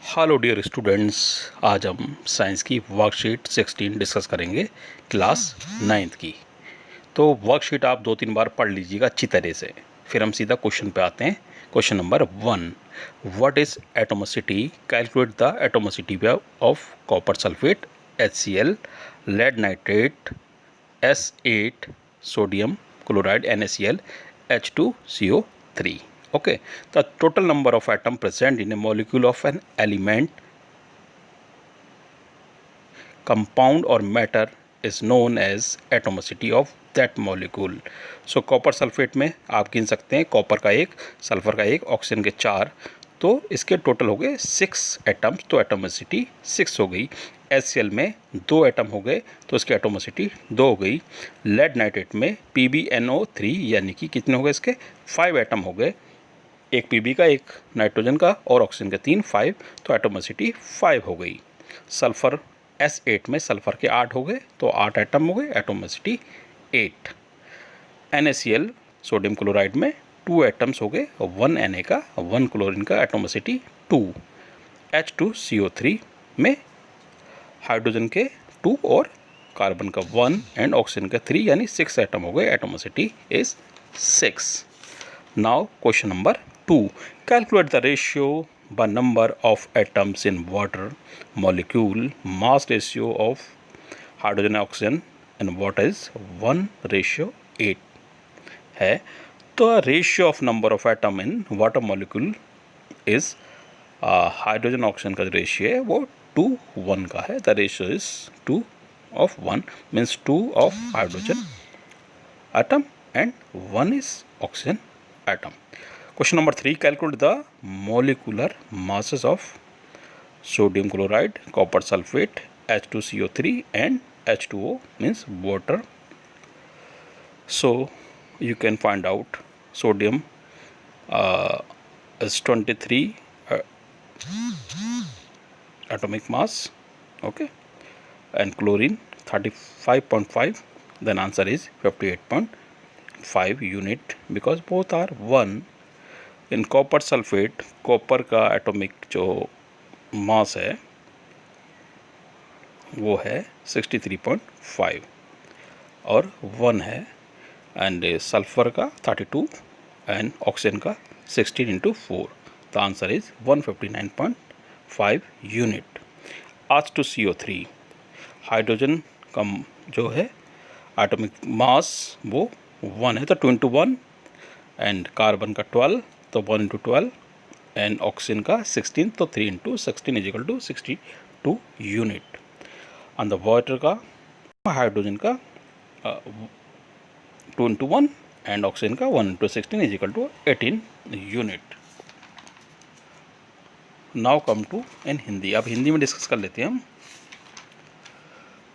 Hello dear students, आज हम science की वर्कशीट 16 डिस्कस करेंगे, क्लास 9th की। तो वर्कशीट आप 2-3 बार पढ़ लीजिएगा अच्छी तरह से, फिर हम सीधा क्वेश्चन पे आते हैं। Question number 1, what is atomicity? Calculate the atomicity of copper sulphate HCl, lead nitrate S8, sodium chloride NaCl, H2CO3. Okay, the total number of atom present in a molecule of an element, compound or matter is known as atomicity of that molecule. So copper sulphate में आप गिन सकते हैं, copper का 1, sulphur का 1, oxygen के 4, तो इसके टोटल हो गए 6 एटम्स, तो एटोमिसिटी 6 हो गई। HCl में 2 एटम हो गए तो इसकी एटोमिसिटी 2 हो गई। लेड नाइट्रेट में PbNO3 यानी कि कितने हो गए इसके 5 एटम हो गए, एक पीबी का, एक नाइट्रोजन का और ऑक्सीजन का 3, 5, तो एटोमिसिटी 5 हो गई। सल्फ़र S8 में सल्फ़र के 8 हो गए तो 8 एटम हो गए, एटोमिसिटी 8। NaCl सोडियम क्लोराइड में 2 एटम्स हो गए, 1 Na का 1 क्लोरीन का, एटोमिसिटी 2। H2CO3 में हाइड्रोजन के 2 और कार्बन का 1 एंड ऑक्सीजन का 3 यानी 6 एटम हो गए, atomicity is 6। Now question number 2, calculate the ratio by number of atoms in water molecule, mass ratio of hydrogen oxygen and water is 1:8 है। तो ratio of number of atom in water molecule is hydrogen oxygen का जो ratio है वो 2:1 का है। The ratio is 2:1 means 2 of hydrogen atom and 1 is oxygen atom. Question number 3, calculate the molecular masses of sodium chloride, copper sulfate, H2CO3 and H2O means water. So you can find out sodium is 23 atomic mass, okay, and chlorine 35.5, then answer is 58.5 unit because both are 1. In copper sulphate, copper का atomic जो मास है वो है 63.5 और 1 है, and sulphur का 32 and oxygen का 16 × 4, the answer is 159.5 unit. H2CO3 hydrogen का जो है एटॉमिक मास वो 1 है तो 2 × 1, एंड कार्बन का 12 तो 1 × 12 एंड ऑक्सीजन का 16 तो 3 × 16 = 62 यूनिट। एंड द वाटर का हाइड्रोजन का 2 × 1 एंड ऑक्सीजन का 1 × 16 = 18 यूनिट। नाउ कम टू इन हिंदी। अब हिंदी में डिस्कस कर लेते हैं हम।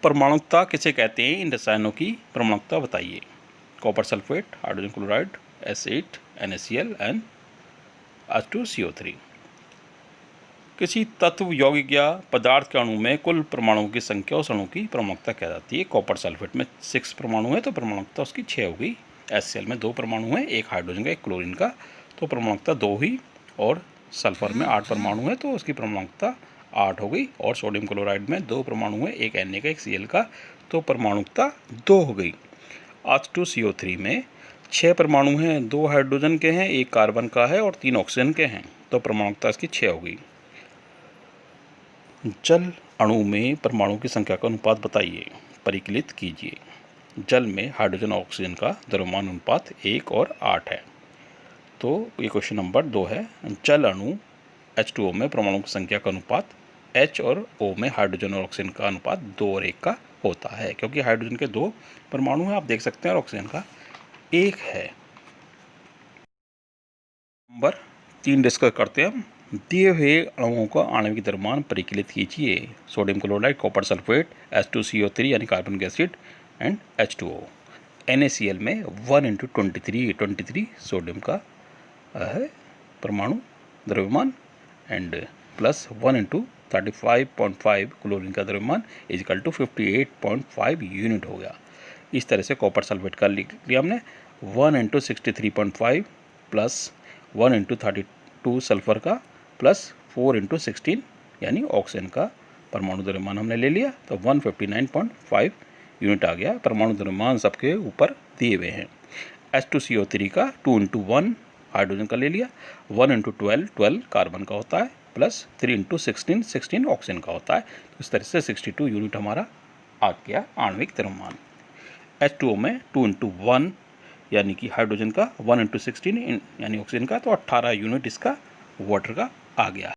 परमाणुकता किसे कहते हैं? इन रसायनों की परमाणुकता बताइए। Copper sulphate, hydrogen chloride, S8, NaCl and H2CO3। किसी तत्व, यौगिक या पदार्थ के अणु में कुल परमाणुओं की संख्या उस अणु की परमाणुकता क्या जाती है? कॉपर सल्फेट में 6 परमाणु है तो परमाणुकता उसकी 6 हो गई। HCl में 2 परमाणु हैं, एक हाइड्रोजन का, एक क्लोरीन का, तो परमाणुकता 2 हुई। और सल्फर में 8 परमाणु है तो उसकी परमाणुकता 8 हो गई। और सोडियम क्लोराइड में 2 परमाणु है, एक Na का, एक Cl का, तो परमाणुकता 2 हो गई। H2CO3 में 6 परमाणु हैं, 2 हाइड्रोजन के हैं, एक कार्बन का है और 3 ऑक्सीजन के हैं, तो परमाणुकता इसकी 6 हो गई। जल अणु में परमाणु की संख्या का अनुपात बताइए, परिकलित कीजिए। जल में हाइड्रोजन और ऑक्सीजन का द्रव्यमान अनुपात 1 और 8 है। तो ये क्वेश्चन नंबर 2 है। जल अणु H2O में परमाणु की संख्या का अनुपात H और O में हाइड्रोजन और ऑक्सीजन का अनुपात 2 और 1 का होता है, क्योंकि हाइड्रोजन के 2 परमाणु हैं, आप देख सकते हैं, और ऑक्सीजन का 1 है। नंबर 3 डिस्कस करते हैं हम। दिए हुए अणुओं का आणविक द्रव्यमान परिकलित कीजिए। Sodium chloride, copper sulphate, H2CO3 यानी carbon acid and H2O। NaCl में 1 × 23 सोडियम का है परमाणु द्रव्यमान, एंड प्लस 1 × 35.5 क्लोरीन का द्रव्यमान = 58.5 यूनिट हो गया। इस तरह से कॉपर सल्फेट का लिख लिया हमने, 1 × 63.5 प्लस 1 × 32 सल्फर का प्लस 4 × 16 यानी ऑक्सीजन का परमाणु द्रव्यमान हमने ले लिया, तो 159.5 यूनिट आ गया। परमाणु द्रव्यमान सबके ऊपर दिए हुए हैं। H2CO3 का 2 × 1 हाइड्रोजन का ले लिया, 1 × 12 12 कार्बन का होता है, प्लस 3 × 16 16 ऑक्सीजन का होता है। तो इस तरह से 62 यूनिट हमारा आ गया आणविक द्रव्यमान। H2O में 2 × 1 यानी कि हाइड्रोजन का, 1 × 16 यानी ऑक्सीजन का, तो 18 यूनिट इसका वाटर का आ गया।